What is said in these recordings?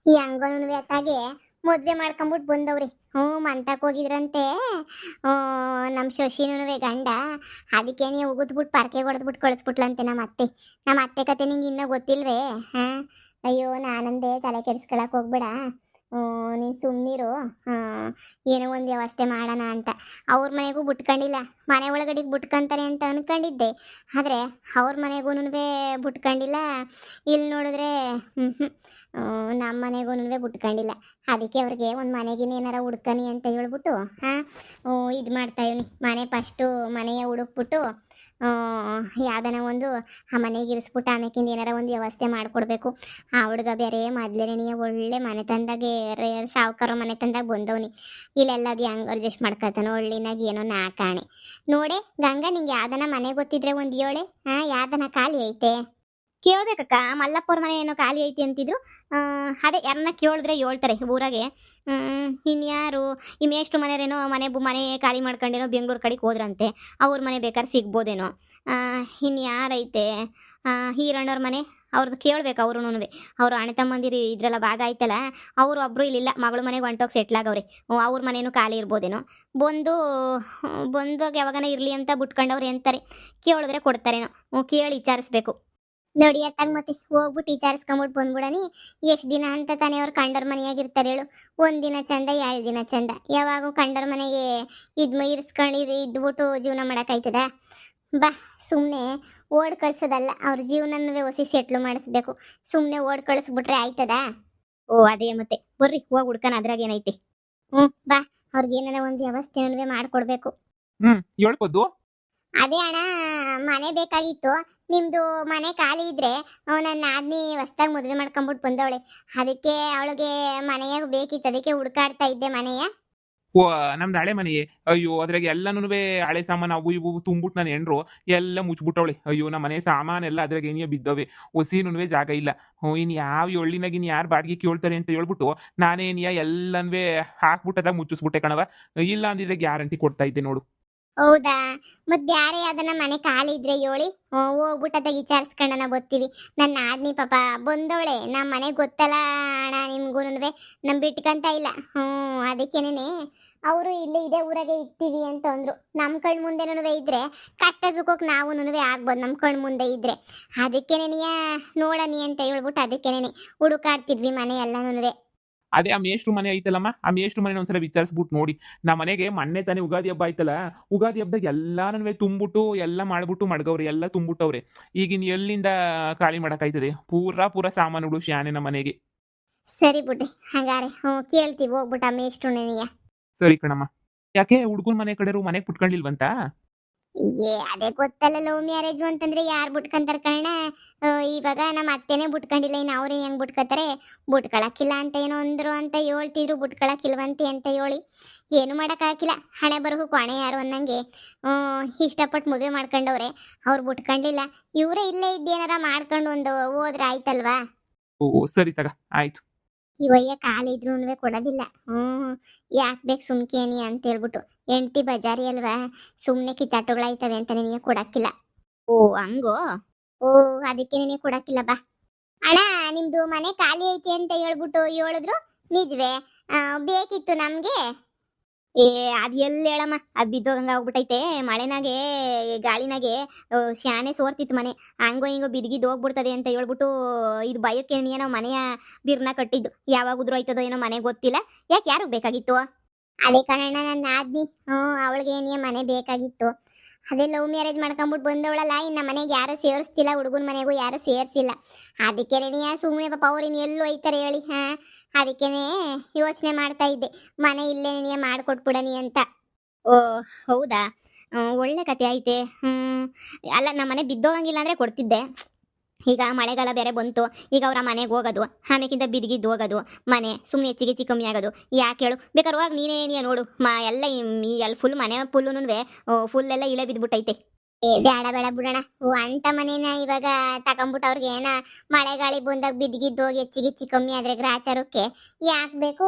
ಈ ಹಂಗನು ಅತ್ತಾಗೆ ಮದ್ವೆ ಮಾಡ್ಕೊಂಬಿಟ್ಟು ಬಂದವ್ರಿ. ಮಂತಕ್ ಹೋಗಿದ್ರಂತೆ. ನಮ್ಮ ಶಶಿನುವೆ ಗಂಡ. ಅದಕ್ಕೆ ನೀವು ಉಗಿದ್ಬಿಟ್ಟು ಪರ್ಕೆ ಹೊಡೆದ್ಬಿಟ್ಟು ಕಳಿಸ್ಬಿಟ್ಲಂತೆ ನಮ್ಮ ಅತ್ತೆ ಕತೆ ನಿಂಗೆ ಇನ್ನೂ ಗೊತ್ತಿಲ್ವೇ? ಹಾ, ಅಯ್ಯೋ ನಾನಂದೆ ತಲೆ ಕೆಡಿಸ್ಕೊಳಕ್ ಹೋಗ್ಬೇಡ. ನೀನು ಸುಮ್ಮನಿರು. ಏನೋ ಒಂದು ವ್ಯವಸ್ಥೆ ಮಾಡೋಣ ಅಂತ. ಅವ್ರ ಮನೆಗೂ ಬಿಟ್ಕೊಂಡಿಲ್ಲ. ಮನೆ ಒಳಗಡೆಗೆ ಬಿಟ್ಕೊಂತಾರೆ ಅಂತ ಅನ್ಕೊಂಡಿದ್ದೆ. ಆದರೆ ಅವ್ರ ಮನೆಗೂ ಬಿಟ್ಕೊಂಡಿಲ್ಲ. ಇಲ್ಲಿ ನೋಡಿದ್ರೆ ನಮ್ಮ ಮನೆಗೂ ಬಿಟ್ಕೊಂಡಿಲ್ಲ. ಅದಕ್ಕೆ ಅವ್ರಿಗೆ ಒಂದು ಮನೆಗಿನ ಏನಾರ ಹುಡ್ಕನಿ ಅಂತ ಹೇಳ್ಬಿಟ್ಟು ಇದು ಮಾಡ್ತಾ ಇವನಿ. ಮನೆ ಫಸ್ಟು ಮನೆಯ ಹುಡುಕ್ಬಿಟ್ಟು ಯಾವ್ದನ ಒಂದು ಆ ಮನೆಗೆ ಇರಿಸ್ಬಿಟ್ಟು ಆಮೇಕಿಂದ ಏನಾರ ಒಂದು ವ್ಯವಸ್ಥೆ ಮಾಡಿಕೊಡ್ಬೇಕು. ಆ ಹುಡುಗ ಬೇರೆ ಮೊದಲನೇ ಒಳ್ಳೆ ಮನೆ ತಂದಾಗೆ ಸಾವುಕಾರ ಮನೆ ತಂದಾಗ ಬಂದವನಿ. ಇಲ್ಲೆಲ್ಲದು ಹೆಂಗೆ ಅಡ್ಜಸ್ಟ್ ಮಾಡ್ಕೊತಾನೋ ಒಳ್ಳಿನಾಗ ಏನೋ ನಾಕಾಣೆ ನೋಡೆ. ಗಂಗಾ, ನಿಂಗೆ ಯಾವ್ದನ ಮನೆ ಗೊತ್ತಿದ್ರೆ ಒಂದು ಏಳೆ. ಯಾವ್ದನ ಖಾಲಿ ಐತೆ ಕೇಳ್ಬೇಕಕ್ಕ. ಮಲ್ಲಪ್ಪ ಅವ್ರ ಮನೆ ಏನೋ ಖಾಲಿ ಐತಿ ಅಂತಿದ್ರು. ಅದೇ ಯಾರನ್ನ ಕೇಳಿದ್ರೆ ಹೇಳ್ತಾರೆ ಊರಾಗೆ. ಇನ್ಯಾರು ಈ ಮೇಷ್ಟ್ರು ಮನೆಯರೇನೋ ಮನೆ ಖಾಲಿ ಮಾಡ್ಕೊಂಡೇನೋ ಬೆಂಗಳೂರು ಕಡೆಗೆ ಹೋದ್ರಂತೆ. ಅವ್ರ ಮನೆ ಬೇಕಾದ್ರೆ ಸಿಗ್ಬೋದೇನೋ. ಇನ್ಯಾರೈತೆ? ಈರಣ್ಣವ್ರ ಮನೆ ಅವ್ರದ್ದು ಕೇಳ್ಬೇಕು. ಅವ್ರೂ ಅವರು ಅಣ್ಣ ತಮ್ಮಂದಿರು ಇದ್ರೆಲ್ಲ ಭಾಗ ಆಯ್ತಲ್ಲ, ಅವರು ಒಬ್ಬರು ಇಲ್ಲಿಲ್ಲ, ಮಗಳು ಮನೆಗೆ ಹೊಂಟೋಗಿ ಸೆಟ್ಲಾಗವ್ರೆ. ಅವ್ರ ಮನೇನೂ ಖಾಲಿ ಇರ್ಬೋದೇನೋ. ಬಂದಾಗ ಯಾವಾಗನ ಇರಲಿ ಅಂತ ಬಿಟ್ಕೊಂಡವ್ರು ಅಂತಾರೆ. ಕೇಳಿದ್ರೆ ಕೊಡ್ತಾರೇನೋ. ಕೇಳಿ ವಿಚಾರಿಸ್ಬೇಕು ನೋಡಿ. ಅತ್ತಾಗ ಮತ್ತೆ ಹೋಗ್ಬಿಟ್ಟು ವಿಚಾರಿಸ್ಕೊಂಬಿಟ್ಟು ಬಂದ್ಬಿಡನಿ. ಎಷ್ಟು ದಿನ ಅಂತ ತಾನೇ ಅವ್ರು ಕಂಡೋರ್ ಮನೆಯಾಗಿರ್ತಾರೆ ಹೇಳು. ಒಂದಿನ ಚಂದ, 2 ದಿನ ಚಂದ. ಯಾವಾಗೂ ಕಂಡೋರ್ ಮನೆಗೆ ಇರಿಸ್ಕೊಂಡು ಇದ್ಬಿಟ್ಟು ಜೀವನ ಮಾಡೋಕ್ಕಾಯ್ತದ? ಬಾ, ಸುಮ್ಮನೆ ಓಡ್ ಕಳ್ಸೋದಲ್ಲ, ಅವ್ರ ಜೀವನವೇ ಹೊಸಿ ಸೆಟ್ಲು ಮಾಡಿಸ್ಬೇಕು. ಸುಮ್ಮನೆ ಓಡ್ ಕಳಿಸ್ಬಿಟ್ರೆ ಆಯ್ತದ? ಅದೇ ಮತ್ತೆ ಬರ್ರಿ ಹೋಗಿ ಹುಡ್ಕನ, ಅದ್ರಾಗ ಏನೈತಿ. ಬಾ, ಅವ್ರಿಗೇನಾರ ಒಂದು ವ್ಯವಸ್ಥೆ ಮಾಡ್ಕೊಡ್ಬೇಕು. ಹೇಳ್ಬೋದು. ಅದೇ ಅಣ್ಣ, ಮನೆ ಬೇಕಾಗಿತ್ತು. ನಿಮ್ದು ಮನೆ ಖಾಲಿ ಇದ್ರೆ ನನ್ನ ಆದ್ನಿ ಹೊಸ್ದಾಗಿ ಮದುವೆ ಮಾಡ್ಕೊಂಬಿಟ್ಟು ಬಂದವಳೆ. ಅದಕ್ಕೆ ಅವಳಿಗೆ ಮನೆಯ ಬೇಕಿತ್ತು. ಅದಕ್ಕೆ ಹುಡ್ಕಾಡ್ತಾ ಇದ್ದೆ ಮನೆಯ. ಓ, ನಮ್ದು ಹಳೆ ಮನೆ. ಅಯ್ಯೋ, ಅದ್ರಾಗ ಎಲ್ಲಾನು ಹಳೆ ಸಾಮಾನು ಅವು ಇವು ತುಂಬಿಟ್ಟು ನಾನು ಹೆಂಡ್ರು ಎಲ್ಲ ಮುಚ್ಬಿಟ್ಟವಳೆ. ಅಯ್ಯೋ, ನಮ್ಮ ಮನೆ ಸಾಮಾನೆಲ್ಲ ಅದ್ರಾಗ ಏನಿಯ ಬಿದ್ದವೆ. ಹೊಸಿನೂ ಜಾಗ ಇಲ್ಲ. ಇನ್ನು ಯಾವ ಎಳ್ಳಿನಾಗ ಇನ್ನು ಯಾರು ಬಾಡಿಗೆ ಕೇಳ್ತಾರೆ ಅಂತ ಹೇಳ್ಬಿಟ್ಟು ನಾನೇನಿಯ ಎಲ್ಲನೂ ಹಾಕ್ಬಿಟ್ಟದಾಗ ಮುಚ್ಚಿಸ್ಬಿಟ್ಟೆ ಕಣವ. ಇಲ್ಲ ಅಂದಿದ್ರೆ ಗ್ಯಾರಂಟಿ ಕೊಡ್ತಾ ಇದ್ದೆ ನೋಡು. ಹೌದಾ? ಮತ್ತೆ ಯಾರೇ ಅದನ್ನ ಮನೆ ಖಾಲಿ ಇದ್ರೆ ಹೇಳಿ, ಹೋಗ್ಬಿಟ್ಟು ಅದಾಗ ವಿಚಾರಿಸ್ಕೊಂಡನ ಬರ್ತೀವಿ. ನನ್ನ ಆದ್ನಿ ಪಾಪ ಬಂದವಳೆ. ನಮ್ಮ ಮನೆ ಗೊತ್ತಲ್ಲ ಅಣ್ಣ ನಿಮ್ಗೂನುವೆ. ನಮ್ ಬಿಟ್ಕಂತ ಇಲ್ಲ. ಅದಕ್ಕೇನೆ ಅವರು ಇಲ್ಲೇ ಇದೇ ಊರಾಗೆ ಇರ್ತೀವಿ ಅಂತ ಅಂದ್ರು. ನಮ್ಮ ಕಣ್ ಮುಂದೆನೂ ಇದ್ರೆ ಕಷ್ಟ ಸುಖಕ್ಕೆ ನಾವುನುವೆ ಆಗ್ಬೋದು. ನಮ್ಮ ಕಣ್ ಮುಂದೆ ಇದ್ರೆ ಅದಕ್ಕೇನೆಯ ನೋಡನಿ ಅಂತ ಹೇಳ್ಬಿಟ್ಟು ಅದಕ್ಕೇನೆ ಹುಡುಕಾಡ್ತಿದ್ವಿ ಮನೆ ಎಲ್ಲಾನುವೆ. ಅದೇ ಆ ಮೇಷ್ಟ್ರು ಮನೆ ಐತಲ್ಲಮ್ಮ, ಆ ಮೇಷ್ಟ್ರು ಮನೆ ಒಂದ್ಸಲ ವಿಚಾರಿಸ್ಬಿಟ್ಟು ನೋಡಿ. ನಮ್ಮ ಮನೆಗೆ ಮೊನ್ನೆ ತಾನೇ ಯುಗಾದಿ ಹಬ್ಬ ಆಯ್ತಲ್ಲ, ಯುಗಾದಿ ಹಬ್ಬದಾಗ ಎಲ್ಲಾನು ತುಂಬಿಟ್ಟು ಎಲ್ಲ ಮಾಡ್ಬಿಟ್ಟು ಮಡ್ಗವ್ರೆ, ಎಲ್ಲ ತುಂಬಿಟ್ಟವ್ರೆ. ಈಗಿನ ಎಲ್ಲಿಂದ ಖಾಲಿ ಮಾಡಕ್ಕಾಯ್ತದೆ? ಪೂರ ಸಾಮಾನುಗಳು ಶಾನೆ ನಮ್ಮ ಮನೆಗೆ. ಸರಿ ಬಿಡ್ರಿ ಹಂಗಾರೆ. ಕೇಳ್ತೀವಿ ಹೋಗ್ಬಿಟ್ಟು ಆ ಮೇಷ್ಟ್ರು ನೆನೆಯ. ಸರಿ ಕಣಮ್ಮ. ಯಾಕೆ ಹುಡುಗನ ಮನೆ ಕಡೆರು ಮನೆಗೆ ಬಿಟ್ಕೊಂಡಿಲ್ವಂತ? ಅದೇ ಗೊತ್ತಲ್ಲ, ಲವ್ ಮ್ಯಾರೇಜ್ ಅಂತಂದ್ರೆ ಯಾರು ಬಿಟ್ಕೊಂತಾರ ಕಣ. ಇವಾಗ ನಮ್ಮ ಅತ್ತೆನೇ ಬಿಟ್ಕೊಂಡಿಲ್ಲ, ಇನ್ನು ಅವ್ರು ಹೆಂಗ್ ಬಿಟ್ಕೋತಾರೆ? ಬಿಟ್ಕೊಳಕ್ಕಿಲ್ಲ ಅಂತ ಏನೋ ಅಂದ್ರು ಅಂತ ಹೇಳ್ತಿದ್ರು. ಬಿಟ್ಕೊಳಕ್ಕಿಲ್ವಂತೆ ಅಂತ ಹೇಳಿ ಏನು ಮಾಡೋಕ್ಕಾಗಿಲ್ಲ. ಹಣೆ ಬರಹು ಕೊಣೆ ಯಾರು ಅನ್ನಂಗೆ. ಇಷ್ಟಪಟ್ಟು ಮದುವೆ ಮಾಡ್ಕೊಂಡವ್ರೆ, ಅವ್ರು ಬಿಟ್ಕೊಂಡಿಲ್ಲ. ಇವರೇ ಇಲ್ಲೇ ಇದ್ದೇನಾರ ಮಾಡ್ಕೊಂಡು ಒಂದು ಹೋದ್ರೆ ಆಯ್ತಲ್ವಾ? ಓ, ಸರಿ ತಗ, ಆಯ್ತು. ಇವಯ್ಯ ಕಾಲಿದ್ರೂ ಕೊಡೋದಿಲ್ಲ. ಯಾಕೆ ಬೇಕು ಸುಮ್ಕೇನಿ ಅಂತ ಹೇಳ್ಬಿಟ್ಟು. ಹೆಂಡ್ತಿ ಬಜಾರಿ ಅಲ್ವಾ, ಸುಮ್ಮನೆ ಕಿತ್ತಾಟಗಳಾಯ್ತವೆ ಅಂತ ನಿನಗೆ ಕೊಡಕ್ಕಿಲ್ಲ. ಹಂಗೋ? ಅದಕ್ಕೆ ನಿನಗೆ ಕೊಡಕ್ಕಿಲ್ಲ. ಬಾ ಅಣ್ಣ, ನಿಮ್ದು ಮನೆ ಖಾಲಿ ಐತಿ ಅಂತ ಹೇಳ್ಬಿಟ್ಟು ಹೇಳಿದ್ರು. ನಿಜವೇ? ಬೇಕಿತ್ತು ನಮ್ಗೆ. ಅದ್ ಎಲ್ಲಿ ಹೇಳಮ್ಮ, ಅದ್ ಬಿದ್ದೋಗಂಗ ಹೋಗ್ಬಿಟ್ಟೈತೆ. ಮಳೆನಾಗೆ ಗಾಳಿನಾಗೆ ಶಾನೆ ಸೋರ್ತಿತ್ತು ಮನೆ. ಹಂಗೋ ಹಿಂಗೋ ಬಿದ್ಗಿದ್ದು ಹೋಗ್ಬಿಡ್ತದೆ ಅಂತ ಹೇಳ್ಬಿಟ್ಟು ಇದು ಭಯಕ್ಕೆ ನಾವು ಮನೆಯ ಬಿರ್ನ ಕಟ್ಟಿದ್ದು. ಯಾವಾಗ ಉದ್ರು ಆಯ್ತದೋ ಏನೋ ಮನೆ ಗೊತ್ತಿಲ್ಲ. ಯಾಕೆ ಯಾರಿಗೆ ಬೇಕಾಗಿತ್ತು? ಅದೇ ಕಣಣ್ಣ, ನನ್ನ ಆದ್ನಿ. ಅವಳಿಗೆ ಏನಿಯ ಮನೆ ಬೇಕಾಗಿತ್ತು. ಅದೇ ಲವ್ ಮ್ಯಾರೇಜ್ ಮಾಡ್ಕೊಂಬಿಟ್ಟು ಬಂದವಳಲ್ಲ, ಇನ್ನು ಮನೆಗೆ ಯಾರು ಸೇರಿಸ್ತಿಲ್ಲ. ಹುಡುಗನ ಮನೆಗೂ ಯಾರು ಸೇರಿಸಿಲ್ಲ. ಅದಕ್ಕೆ ರೇಣಿಯ ಸುಮ್ಮನೆ ಪಾಪ ಅವ್ರು ಇನ್ನು ಎಲ್ಲೂ ಹೋಯ್ತಾರೆ ಹೇಳಿ. ಅದಕ್ಕೇನೆ ಯೋಚನೆ ಮಾಡ್ತಾ ಇದ್ದೆ, ಮನೆ ಇಲ್ಲೇ ನೆನೆಯ ಮಾಡಿಕೊಟ್ಬಿಡನಿ ಅಂತ. ಓ ಹೌದಾ? ಒಳ್ಳೆ ಕತೆ ಐತೆ. ಅಲ್ಲ, ನಮ್ಮ ಮನೆ ಬಿದ್ದೋಗಂಗಿಲ್ಲ ಅಂದರೆ ಕೊಡ್ತಿದ್ದೆ. ಈಗ ಮಳೆಗಾಲ ಬೇರೆ ಬಂತು. ಈಗ ಅವ್ರ ಮನೆಗೆ ಹೋಗೋದು, ಆಮೇಕಿಂತ ಬಿದ್ಗಿದ್ದು ಹೋಗೋದು, ಮನೆ ಸುಮ್ಮನೆ ಹೆಚ್ಚಿಗೆ ಕಮ್ಮಿ ಆಗೋದು. ಯಾಕೆ ಹೇಳು? ಬೇಕಾದ್ರೆ ಹೋಗಿ ನೀನೇ ನೋಡು. ಎಲ್ಲ ಎಲ್ಲ ಫುಲ್ ಮನೆ ಫುಲ್ ಎಲ್ಲ ಇಳೆ ಬಿದ್ದುಬಿಟ್ಟೈತೆ. ಬೇಡ ಬೇಡ ಬಿಡೋಣ. ಅಂಥ ಮನೇನ ಇವಾಗ ತಗೊಂಬಿಟ್ಟು ಅವ್ರಿಗೆ ಏನ ಮಳೆಗಾಳಿ ಬಂದಾಗ ಬಿದ್ಗಿದ್ದು ಹೋಗಿ ಹೆಚ್ಚಿಗೆ ಕಮ್ಮಿ ಆದ್ರೆ ಗ್ರಾಚಾರಕ್ಕೆ ಯಾಕೆ ಬೇಕು?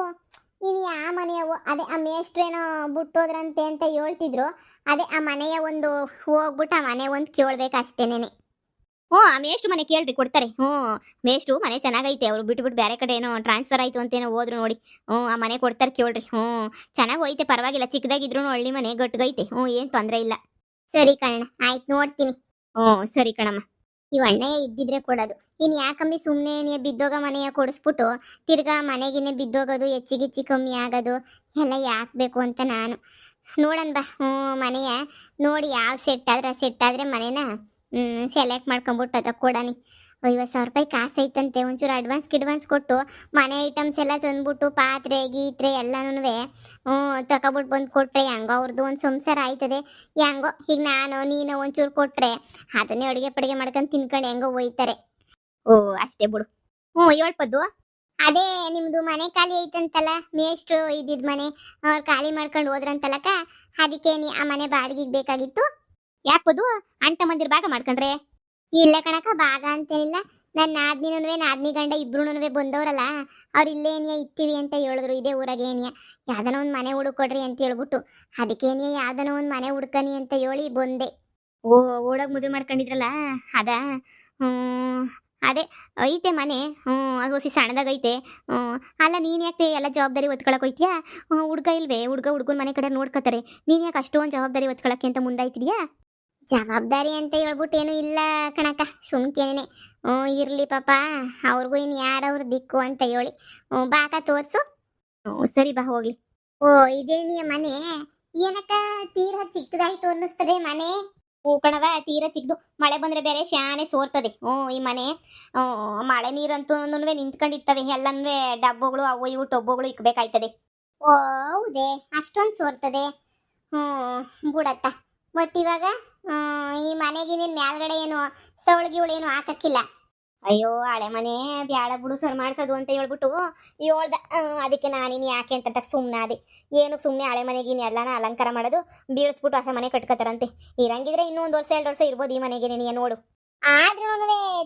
ಇನ್ನು ಯಾವ ಮನೆಯವು? ಅದೇ ಆ ಮೇಷ್ಟ್ರೇನೋ ಬಿಟ್ಟೋದ್ರಂತೆ ಅಂತ ಹೇಳ್ತಿದ್ರು. ಅದೇ ಆ ಮನೆಯ ಒಂದು ಹೋಗ್ಬಿಟ್ಟು ಆ ಮನೆ ಒಂದು ಕೇಳ್ಬೇಕು ಅಷ್ಟೇನೇನೆ. ಹ್ಞೂ ಆ ಮೇಷ್ಟ್ರು ಮನೆ ಕೇಳ್ರಿ ಕೊಡ್ತಾರೆ. ಮೇಷ್ಟ್ರು ಮನೆ ಚೆನ್ನಾಗೈತೆ, ಅವ್ರು ಬಿಟ್ಬಿಟ್ಟು ಬೇರೆ ಕಡೆ ಏನೋ ಟ್ರಾನ್ಸ್ಫರ್ ಆಯ್ತು ಅಂತೇನೋ ಹೋದ್ರು ನೋಡಿ. ಆ ಮನೆ ಕೊಡ್ತಾರೆ ಕೇಳ್ರಿ. ಚೆನ್ನಾಗಿ ಹೋಯ್ತೆ, ಪರವಾಗಿಲ್ಲ, ಚಿಕ್ಕದಾಗಿದ್ರು ಹಳ್ಳಿ ಮನೆ ಗಟ್ಟಿಗೈತೆ. ಏನು ತೊಂದರೆ ಇಲ್ಲ. ಸರಿ ಕಣಣ್ಣ, ಆಯ್ತು ನೋಡ್ತೀನಿ. ಸರಿ ಕಣಮ್ಮ. ಇವ್ ಅಣ್ಣ ಇದ್ದಿದ್ರೆ ಕೊಡೋದು. ಇನ್ ಯಾಕಮ್ಮಿ ಸುಮ್ಮನೆ ಬಿದ್ದೋಗ ಮನೆಯ ಕೊಡಿಸ್ಬಿಟ್ಟು ತಿರ್ಗಾ ಮನೆಗಿನೇ ಬಿದ್ದೋಗೋದು, ಹೆಚ್ಚಿಗಿಚ್ಚಿ ಕಮ್ಮಿ ಆಗೋದು ಎಲ್ಲ ಯಾಕೆ ಬೇಕು ಅಂತ ನಾನು ನೋಡನ್ ಬಾ. ಮನೆಯ ನೋಡಿ ಯಾವ ಸೆಟ್ ಆದ್ರೆ ಮನೆನ ಸೆಲೆಕ್ಟ್ ಮಾಡ್ಕೊಂಬಿಟ್ಟು ಅದ ಕೊಡನಿ. 50,000 ರೂಪಾಯಿ ಕಾಸು ಐತಂತೆ, ಒಂಚೂರು ಅಡ್ವಾನ್ಸ್ ಕೊಟ್ಟು ಮನೆ ಐಟಮ್ಸ್ ಎಲ್ಲ ತಂದ್ಬಿಟ್ಟು ಪಾತ್ರೆ ಗೀತ್ರೆ ಎಲ್ಲನೂ ತಗೊಬಿಟ್ಟು ಬಂದು ಕೊಟ್ರೆ ಹೆಂಗೋ ಅವ್ರದ್ದು ಒಂದು ಸಂಸಾರ ಆಯ್ತದೆ. ಹೆಂಗೋ ಈಗ ನಾನು ನೀನು ಒಂಚೂರು ಕೊಟ್ರೆ ಅದನ್ನೇ ಅಡುಗೆ ಪಡಿಗೆ ಮಾಡ್ಕೊಂಡು ತಿನ್ಕೊಂಡು ಹೆಂಗೋ ಹೋಯ್ತಾರೆ. ಅಷ್ಟೇ ಬಿಡು. ಹೇಳ್ಪದ್ದು. ಅದೇ ನಿಮ್ದು ಮನೆ ಖಾಲಿ ಐತಂತಲ್ಲ, ಮೇಷ್ಟ್ರು ಇದ್ದಿದ್ ಮನೆ ಅವ್ರು ಖಾಲಿ ಮಾಡ್ಕೊಂಡು ಹೋದ್ರಂತಲಕ್ಕ, ಅದಕ್ಕೆ ಆ ಮನೆ ಬಾಡಿಗೆಗೆ ಬೇಕಾಗಿತ್ತು. ಯಾಕದು ಅಂಟ ಮಂದಿರ ಭಾಗ ಮಾಡ್ಕೊಂಡ್ರೆ? ಇಲ್ಲ ಕಣಕ, ಭಾಗ ಅಂತೇನಿಲ್ಲ. ನನ್ನ ನಾದ್ನಿ ಗಂಡ ಇಬ್ರು ಬಂದವರಲ್ಲ, ಅವ್ರು ಇಲ್ಲೇನಿಯ ಇತ್ತೀವಿ ಅಂತ ಹೇಳಿದ್ರು, ಇದೇ ಊರಾಗ ಏನಿಯ ಯಾವ್ದನ ಒಂದು ಮನೆ ಹುಡುಕೊಡ್ರಿ ಅಂತ ಹೇಳ್ಬಿಟ್ಟು, ಅದಕ್ಕೇನಿಯ ಯಾವ್ದನ ಒಂದು ಮನೆ ಹುಡ್ಕನಿ ಅಂತ ಹೇಳಿ ಬಂದೆ. ಓಡಾಗ ಮದುವೆ ಮಾಡ್ಕೊಂಡಿದ್ರಲ್ಲ ಅದ. ಅದೇ ಐತೆ ಮನೆ. ಅದು ಹೊಸಿ ಸಣ್ಣದಾಗೈತೆ. ಅಲ್ಲ ನೀನು ಯಾಕೆ ಎಲ್ಲ ಜವಾಬ್ದಾರಿ ಹೊತ್ಕೊಳಕ್ ಹೋಯ್ತೀಯಾ? ಹುಡುಗ ಇಲ್ವೇ? ಹುಡುಗನ ಮನೆ ಕಡೆ ನೋಡ್ಕೋತಾರೆ, ನೀನು ಯಾಕೆ ಅಷ್ಟೊಂದು ಜವಾಬ್ದಾರಿ ಹೊತ್ಕೊಳಕ್ಕೆ ಅಂತ ಮುಂದಾಯ್ತಿದ್ಯಾ? ಜವಾಬ್ದಾರಿ ಅಂತ ಹೇಳ್ಬಿಟ್ಟು ಏನು ಇಲ್ಲ ಕಣಕ, ಸುಮ್ಕೇನೆ. ಇರ್ಲಿ ಪಾಪ, ಅವ್ರಿಗೂ ಇನ್ನು ಯಾರವ್ರ ದಿಕ್ಕು ಅಂತ ಹೇಳಿ. ಬಾಕ ತೋರ್ಸು. ಸರಿ ಬಾ ಹೋಗ್ಲಿ. ಇದೇನಿಯ ಮನೆ? ಏನಕ್ಕ ತೀರಾ ಚಿಕ್ಕದಾಯ್ತು ಅನ್ನಿಸ್ತದೆ ಮನೆ. ಕಣವ, ತೀರಾ ಚಿಕ್ಕದು. ಮಳೆ ಬಂದ್ರೆ ಬೇರೆ ಶಾನೆ ಸೋರ್ತದೆ. ಈ ಮನೆ ಮಳೆ ನೀರಂತೂ ನಿಂತ್ಕೊಂಡಿರ್ತವೆ, ಎಲ್ಲನೂ ಡಬ್ಬಗಳು ಅವು ಇವು ಟೊಬ್ಬಗಳು ಇಕ್ಬೇಕಾಯ್ತದೆ. ಹೌದೇ, ಅಷ್ಟೊಂದು ಸೋರ್ತದೆ. ಬಿಡತ್ತ. ಮತ್ತಿವಾಗ ಈ ಮನೆಗೆ ನೀನು ಮ್ಯಾಲ್ಗಡೆ ಏನು ಸವಳ್ಗಿವಳೇನು ಹಾಕಕ್ಕಿಲ್ಲ? ಅಯ್ಯೋ ಹಳೆ ಮನೆ ಬ್ಯಾಡ ಬಿಡು, ಸರ್ ಮಾಡ್ಸೋದು ಅಂತ ಹೇಳ್ಬಿಟ್ಟು ಹೇಳ್ದ. ಅದಕ್ಕೆ ನಾನಿನ್ ಯಾಕೆ ಅಂತ ಸುಮ್ಮನಾದೆ. ಏನಕ್ಕೆ ಸುಮ್ಮನೆ ಹಳೆ ಮನೆಗೆ ಎಲ್ಲಾನ ಅಲಂಕಾರ ಮಾಡೋದು, ಬೀಳಿಸ್ಬಿಟ್ಟು ಹೊಸ ಮನೆ ಕಟ್ಕೋತಾರಂತೆ. ಇರಂಗಿದ್ರೆ ಇನ್ನೂ 1 ವರ್ಷ 2 ವರ್ಷ ಇರ್ಬೋದು ಈ ಮನೆಗೆ ನೀನು ನೋಡು. ಆದ್ರೂ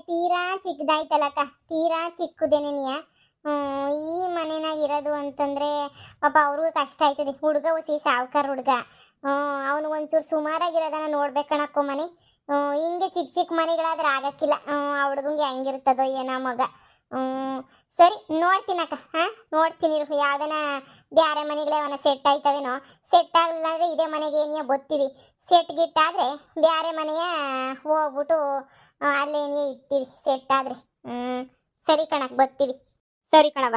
ತೀರಾ ಚಿಕ್ಕದಾಯ್ತಲ್ಲಕ್ಕ, ತೀರಾ ಚಿಕ್ಕದೇನೆನಿಯ. ಈ ಮನೆನಾಗ ಇರೋದು ಅಂತಂದ್ರೆ ಪಾಪ ಅವ್ರಿಗೂ ಕಷ್ಟ ಆಯ್ತದೆ. ಹುಡುಗ ಹುಸಿ ಸಾವುಕಾರ ಹುಡುಗ. ಅವನು ಒಂಚೂರು ಸುಮಾರಾಗಿರೋದನ್ನ ನೋಡ್ಬೇಕಣಕ್ಕೋ ಮನೆ. ಹಿಂಗೆ ಚಿಕ್ಕ ಮನೆಗಳಾದ್ರೆ ಆಗಕ್ಕಿಲ್ಲ. ಆ ಹುಡುಗಂಗೆ ಹೆಂಗಿರ್ತದೋ ಏನೋ ಮಗ. ಸರಿ ನೋಡ್ತೀನಕ್ಕ. ನೋಡ್ತೀನಿ, ಯಾವ್ದನ ಬ್ಯಾರೆ ಮನೆಗಳೇ ಅವನ ಸೆಟ್ ಆಯ್ತವೇನೋ. ಸೆಟ್ ಆಗಲಿಲ್ಲ ಅಂದ್ರೆ ಇದೇ ಮನೆಗೆ ಏನಿಯ ಬತ್ತೀವಿ. ಸೆಟ್ ಗಿಟ್ಟಾದ್ರೆ ಬ್ಯಾರೆ ಮನೆಯ ಹೋಗ್ಬಿಟ್ಟು ಅಲ್ಲೇನಿಯ ಇರ್ತೀವಿ ಸೆಟ್ ಆದ್ರೆ. ಸರಿ ಕಣಕ್, ಬತ್ತೀವಿ. ಸರಿ ಕಣವ.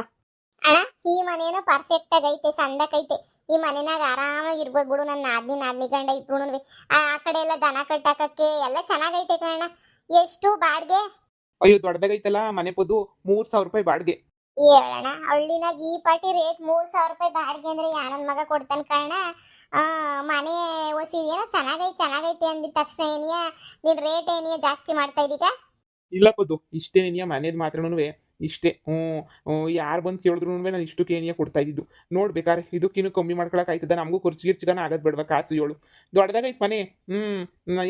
ಅಣ್ಣ, ಈ ಮನೇನೋ ಪರ್ಫೆಕ್ಟ್ ಆಗೈತೆ, ಸಂದಕೈತೆ. ಈ ಮನೆನಾಗ ಆರಾಮಾಗಿರ್ಬೋದು ಬಿಡು. ನನ್ನ ನಾದ್ನಿ ಗಂಡ ಇಬ್ರು ಆ ಕಡೆ ಎಲ್ಲ ದನ ಕಟ್ಟಾಕಕ್ಕೆ ಎಲ್ಲ ಚೆನ್ನಾಗೈತೆ ಕಣ. ಎಷ್ಟು ಬಾಡ್ಗೆ? ಅಯ್ಯೋ ದೊಡ್ಡದಾಗೈತಲ್ಲ ಮನೆ ಪದ್ದು, 3,000 ರೂಪಾಯಿ ಬಾಡಿಗೆ. ಹೇಳೋಣ, ಹಳ್ಳಿನಾಗ ಈ ಪಾಟಿ ರೇಟ್ 3,000 ರೂಪಾಯಿ ಬಾಡಿಗೆ ಅಂದ್ರೆ ಯಾನನ್ ಮಗ ಕೊಡ್ತಾನ ಕಣ. ಮನೆ ಹೊಸಿ ಏನೋ ಚೆನ್ನಾಗೈತೆ ಅಂದಿದ ತಕ್ಷಣ ಏನಿಯ ನಿನ್ ರೇಟ್ ಏನಿಯ ಜಾಸ್ತಿ ಮಾಡ್ತಾ ಇದೀಗ? ಇಲ್ಲ ಪದ್ದು, ಇಷ್ಟೇ ಮನೇದ್ ಮಾತ್ರನೂ ಇಷ್ಟೇ. ಯಾರು ಬಂದು ಕೇಳಿದ್ರು ನಾನು ಇಷ್ಟಕ್ಕೆ ಏನಿಯ ಕೊಡ್ತಾ ಇದ್ದಿದ್ದು. ನೋಡ್ಬೇಕಾರೆ ಇದಕ್ಕಿನ್ನೂ ಕಮ್ಮಿ ಮಾಡ್ಕೊಳಕ್ ಆಯ್ತದ? ನಮಗೂ ಖರ್ಚಿಗಿರ್ಚಿಗನ ಆಗದ್ ಬೇಡವಾ ಕಾಸು? ಹೇಳು, ದೊಡ್ಡದಾಗೈತೆ ಮನೆ.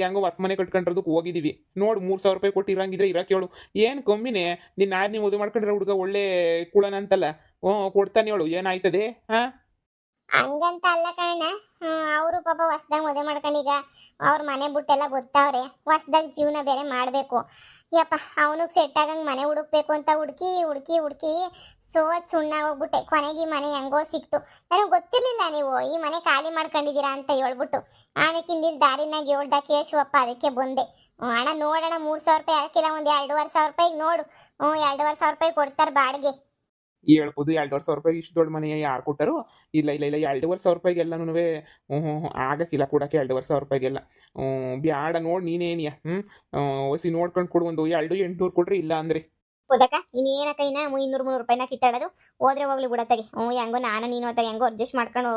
ಹೆಂಗೋ ಹೊಸ ಮನೆ ಕಟ್ಕೊಂಡಿರೋದಕ್ಕೆ ಹೋಗಿದ್ದೀವಿ. ನೋಡು, 3,000 ರೂಪಾಯಿ ಕೊಟ್ಟಿರಂಗಿದ್ರೆ ಇರಕ್ಕೆ ಹೇಳು. ಏನು ಕಮ್ಮಿನೇ? ನಿನ್ನ ನೀವು ಮದುವೆ ಮಾಡ್ಕೊಂಡಿರೋ ಹುಡುಗ ಒಳ್ಳೆ ಕುಳನ ಅಂತಲ್ಲ. ಕೊಡ್ತಾನೆ ಹೇಳು, ಏನಾಯ್ತದೆ? ಹಂಗಂತ ಅಲ್ಲ ಕಣ. ಅವರು ಪಾಪ ಹೊಸ್ದಾಗ ಮದುವೆ ಮಾಡ್ಕೊಂಡೀಗ ಅವ್ರ ಮನೆ ಬಿಟ್ಟೆಲ್ಲ ಗೊತ್ತಾವ್ರೆ. ಹೊಸ್ದಾಗ ಜೀವನ ಬೇರೆ ಮಾಡಬೇಕು. ಯಪ್ಪ, ಅವನಿಗೆ ಸೆಟ್ ಆಗಂಗೆ ಮನೆ ಹುಡುಕ್ಬೇಕು ಅಂತ ಹುಡುಕಿ ಸೋತ್ ಸುಣ್ಣ ಹೋಗ್ಬಿಟ್ಟೆ. ಕೊನೆಗೆ ಈ ಮನೆ ಹೆಂಗೋ ಸಿಕ್ತು. ನನಗೆ ಗೊತ್ತಿರ್ಲಿಲ್ಲ ನೀವು ಈ ಮನೆ ಖಾಲಿ ಮಾಡ್ಕೊಂಡಿದ್ದೀರಾ ಅಂತ ಹೇಳ್ಬಿಟ್ಟು. ಆಮೇಕಿಂದಿನ ದಾರಿನಾಗ ಹೇಳ್ದ ಕೇಶವಪ್ಪ, ಅದಕ್ಕೆ ಬಂದೆ. ಅಣ್ಣ ನೋಡೋಣ, 3,000 ರೂಪಾಯಿ ಯಾಕಿಲ್ಲ, ಒಂದು 2,500 ರೂಪಾಯಿಗೆ ನೋಡು. 2,500 ರೂಪಾಯಿ ಕೊಡ್ತಾರೆ ಬಾಡಿಗೆ. ಹೇಳ್ಬೋದು, 2,500 ರೂಪಾಯಿ ಇಷ್ಟು ದೊಡ್ಡ ಮನೆ ಯಾರು ಕೊಟ್ಟರು? ಇಲ್ಲ 2,500 ರೂಪಾಯಿಗೆಲ್ಲನೂ ಆಗಕ್ಕಿಲ್ಲ ಕೊಡಕ್ಕೆ. 2,500 ರೂಪಾಯಿಗೆಲ್ಲ ಬ್ಯಾಡ. ನೋಡಿ ನೀನೇನಿಯ ಹೊಸಿ ನೋಡ್ಕೊಂಡು ಕೊಡು. ಒಂದು 2,800 ಕೊಡ್ರಿ, ಇಲ್ಲ ಅಂದ್ರೆ. ಹೋದಕ್ಕ ಇನ್ನೇನಕ್ಕ, ಇನ್ನ 200-300 ರೂಪಾಯಿನ ಕಿತ್ತಾಡೋದು. ಹೋದ್ರೆ ಹೋಗ್ಲಿ ಬಿಡತ್ತಾಗೆ. ಹೆಂಗೋ ನಾನು ನೀನು ಅತ್ತಾಗ ಹೆಂಗೋ ಅಡ್ಜಸ್ಟ್ ಮಾಡ್ಕೊಂಡು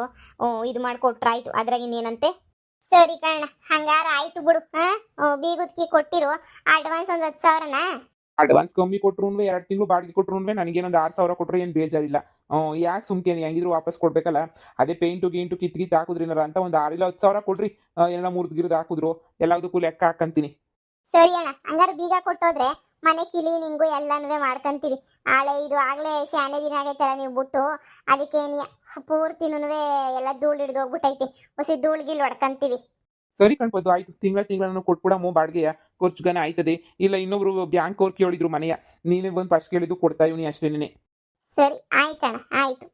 ಇದು ಮಾಡ್ಕೊಟ್ರಾಯ್ತು. ಅದ್ರಾಗ ಇನ್ನೇನಂತೆ? ಸರಿ ಕಣ್ಣ, ಹಂಗಾರ ಆಯ್ತು ಬಿಡು. ಬೀಗುದ್ಕಿ ಕೊಟ್ಟಿರು ಅಡ್ವಾನ್ಸ್ ಒಂದು 10,000ನ. ಅಡ್ವಾನ್ಸ್ ಕಮ್ಮಿ ಕೊಟ್ರು 2 ತಿಂಗಳು ಬಾಡಿಗೆ ಕೊಟ್ರು ನನಗೇನೊಂದು 6,000 ಕೊಟ್ರೆ ಏನು ಬೇಜಾರಿಲ್ಲ. ಯಾಕೆ ಸುಮ್ಕೇನೆ, ಹೆಂಗಿದ್ರು ವಾಪಸ್ ಕೊಡ್ಬೇಕಲ್ಲ. ಅದೇ ಪೇಂಟು ಗೀಂಟು ಕಿತ್ ಹಾಕುದ್ರಿನಾರ ಅಂತ ಒಂದು 6 ಇಲ್ಲ 10,000 ಕೊಡ್ರಿ. ಎಲ್ಲ ಮುರಿದ್ಗಿರಿದು ಹಾಕುದ್ರು ಎಲ್ಲದಕ್ಕೂ ಲೆಕ್ಕ ಹಾಕಂತೀನಿ. ಸರಿ ಅಣ್ಣ, ಹಂಗಾರ ಬೀಗ ಕೊಟ್ಟೋದ್ರೆ ಮನೆ ಕ್ಲೀನಿಂಗು ಎಲ್ಲನೂ ಮಾಡ್ಕೊಂತೀವಿ. ಇದು ಆಗ್ಲೇ ಶಾನೆ ದಿನ ಆಗೈತಲ್ಲ ನೀವು ಬಿಟ್ಟು, ಅದಕ್ಕೆ ಪೂರ್ತಿನೂ ಎಲ್ಲ ಧೂಳು ಹಿಡಿದು ಹೋಗ್ಬಿಟ್ಟೈತಿ. ಹೊಸಿ ಧೂಳ್ಗಿಲ್ ಹೊಡ್ಕೊಂತೀವಿ. ಸರಿ ಕಣ್ಪದ್ದು ಆಯ್ತು. ತಿಂಗಳ ಕೊಟ್ಬಿಡಮ್ಮು ಬಾಡಿಗೆಯ ಖರ್ಚುಗನ ಆಯ್ತದೆ. ಇಲ್ಲ ಇನ್ನೊಬ್ರು ಬ್ಯಾಂಕ್ ಅವ್ರು ಕೇಳಿದ್ರು ಮನೆಯ, ನೀನೇ ಬಂದು ಫಸ್ಟ್ ಕೇಳಿದ್ದು ಕೊಡ್ತಾ ಇವನಿ ಅಷ್ಟೇನೆ. ಸರಿ ಆಯ್ತಣ್ಣ ಆಯ್ತು.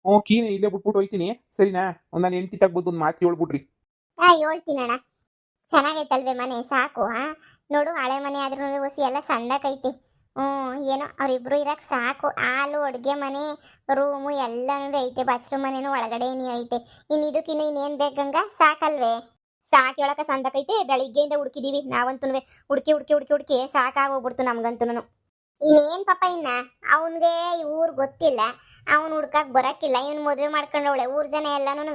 ಹ್ಞೂ ಕೀನೇ ಇಲ್ಲೇ ಬಿಟ್ಬಿಟ್ಟು ಹೋಯ್ತೀನಿ ಸರಿನಾ. ನನ್ನ ಹೆಂಡತಿ ತಗ್ಬೋದು ಒಂದು ಮಾತು ಹೇಳ್ಬಿಡ್ರಿ. ಹೇಳ್ತೀನಣ್ಣ. ಚೆನ್ನಾಗೈತಲ್ವೇ ಮನೆ ಸಾಕು ನೋಡು ಹಳೆ ಮನೆ ಆದ್ರೂ ಹೊಸಿ ಎಲ್ಲ ಸಂದಕೈತಿ. ಏನೋ ಅವ್ರಿಬ್ರು ಇರಕ್ ಸಾಕು. ಹಾಲು ಅಡುಗೆ ಮನೆ ರೂಮು ಎಲ್ಲನೂ ಐತೆ. ಬಾತ್ರೂಮ್ ಮನೆನೂ ಒಳಗಡೆ ಐತೆ. ಇದಕ್ಕಿನ್ನು ಇನ್ನೇನ್ ಬೇಕಂಗ ಸಾಕಲ್ವೇ? ಸಾಕು ಹೇಳಕ ಸಂದಕೈತೆ. ಬೆಳಿಗ್ಗೆಯಿಂದ ಹುಡುಕಿದೀವಿ ನಾವಂತೂ. ಹುಡುಕಿ ಹುಡುಕಿ ಹುಡುಕಿ ಹುಡುಕಿ ಸಾಕಾಗೋಗ್ಬಿಡ್ತು ನಮ್ಗಂತೂ. ಇನ್ನೇನ್ ಪಾಪ ಇನ್ನ ಅವನ್ಗೆ ಊರ್ ಗೊತ್ತಿಲ್ಲ. ಅವ್ನು ಹುಡ್ಕಕ್ ಬರಕ್ಕಿಲ್ಲ. ಇವ್ನು ಮದುವೆ ಮಾಡ್ಕೊಂಡವಳೆ. ಊರ್ ಜನ ಎಲ್ಲಾನು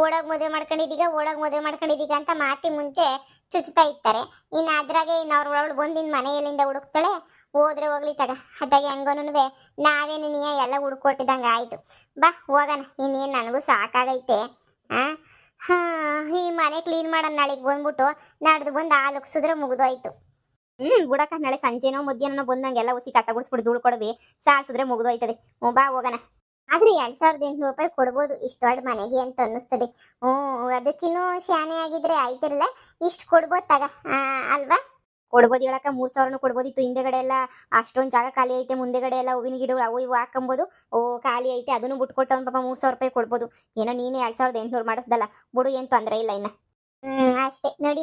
ಓಡೋಗ್ ಮದುವೆ ಮಾಡ್ಕೊಂಡಿದೀಗ ಅಂತ ಮಾತಿ ಮುಂಚೆ ಚುಚ್ತಾ ಇರ್ತಾರೆ. ಇನ್ನು ಅದ್ರಾಗೆ ಅವ್ರವಳು ಬಂದಿನ ಮನೆಯಲ್ಲಿಂದ ಹುಡುಕ್ತಾಳೆ. ಹೋದ್ರೆ ಹೋಗ್ಲಿ ತಗ. ಅದಾಗೆ ಹೆಂಗೋನುವೆ ನಾವೇನು ನೀ ಎಲ್ಲ ಹುಡ್ಕೊಟ್ಟಿದಂಗ ಆಯ್ತು. ಬಾ ಹೋಗೋಣ. ಇನ್ನೇನು ನನಗೂ ಸಾಕಾಗೈತೆ. ಹಾ ಈ ಮನೆ ಕ್ಲೀನ್ ಮಾಡೋಣ. ನಾಳೆಗೆ ಬಂದ್ಬಿಟ್ಟು ನಾಡ್ದು ಬಂದು ಹಾಲು ಉಕ್ಸಿದ್ರೆ ಮುಗಿದೋಯ್ತು. ಬಿಡಕ್ಕ ನಾಳೆ ಸಂಜೆನೋ ಮಧ್ಯಾಹ್ನನೋ ಬಂದಂಗೆಲ್ಲ ಹುಸಿ ಕಸ ಗುಡಿಸ್ಬಿಟ್ಟು ಧೂಳು ಕೊಡವಿ ಸಾಲ್ಸಿದ್ರೆ ಮುಗಿದೋಯ್ತದೆ. ಬಾ ಹೋಗೋಣ. ಆದ್ರೆ 2800 ರೂಪಾಯಿ ಕೊಡ್ಬೋದು ಇಷ್ಟು ದೊಡ್ಡ ಮನೆಗೆ ಅಂತ ಅನ್ನಿಸ್ತದೆ. ಅದಕ್ಕಿನ್ನೂ ಶಾನೆ ಆಗಿದ್ರೆ ಆಯ್ತಿರಲ್ಲ. ಇಷ್ಟು ಕೊಡ್ಬೋದು ತಗ ಅಲ್ವಾ? ಕೊಡ್ಬೋದು ಹೇಳಕ್ಕ. 3000 ಕೊಡ್ಬೋದಿತ್ತು. ಹಿಂದೆಗಡೆ ಎಲ್ಲ ಅಷ್ಟೊಂದು ಜಾಗ ಖಾಲಿ ಐತೆ. ಮುಂದೆಗಡೆ ಎಲ್ಲ ಹೂವಿನ ಗಿಡಗಳು ಅವು ಇವು ಹಾಕೊಂಬೋದು. ಖಾಲಿ ಐತೆ. ಅದನ್ನು ಬಿಟ್ಕೊಟ್ಟು ಒಂದು ಪಾಪ 3000 ರೂಪಾಯಿ ಕೊಡ್ಬೋದು. ಏನೋ ನೀನೇ 2800 ಮಾಡಿಸ್ದಲ್ಲ ಬಿಡು, ಏನು ತೊಂದರೆ ಇಲ್ಲ ಇನ್ನು. ಅಷ್ಟೇ. ನೋಡಿ